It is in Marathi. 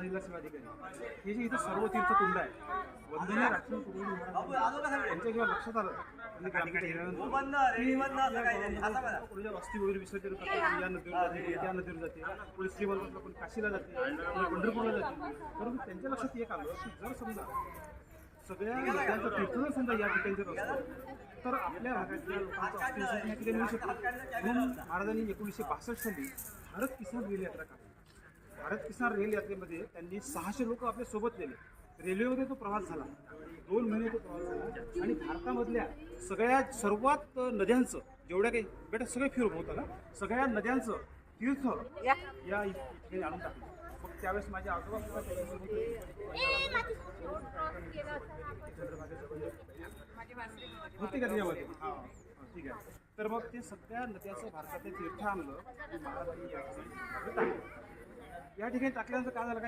वर्धा जिल्हा सेवा अधिकारी हे जे इथं सर्व तीर्थकुंड आहे वंदनीय राजन कुटुंबी महाराज यांच्या जेव्हा लक्षात आलं त्यांनी ग्रामपंचायत गेल्यानंतर कोणी अस्थि वगैरे विसर्जन करतात या नदीवर जाते त्या नदीवर जाते कोणी श्रीमंत कोणी काशीला जाते कोणी पंढरपूरला जाते. परंतु त्यांच्या लक्षात एक आलं की जर समजा सगळ्या नद्यांचं तीर्थ जर समजा या ठिकाणी जर असतं तर आपल्या भागातल्या लोकांचं अस्थि विसर्जन या ठिकाणी मिळू शकतं. म्हणून महाराजांनी 1962 साली भारत किसान रेल यात्रा काढली. भारत किसान रेल यात्रेमध्ये त्यांनी 600 लोक आपल्या सोबत नेले. रेल्वेमध्ये तो प्रवास झाला, 2 महिने तो प्रवास झाला आणि भारतामधल्या सर्वात नद्यांचं जेवढ्या काही बेटा सगळे फिरून होतं ना सगळ्या नद्यांचं तीर्थ या ठिकाणी आणून टाकलं. मग त्यावेळेस माझ्या आजोबा होते का त्याच्यामध्ये हां ठीक आहे. तर मग ते सगळ्या नद्याचं भारतातले तीर्थ आणलं महाराजांनी या ठिकाणी टाकल्यानंतर काय झालं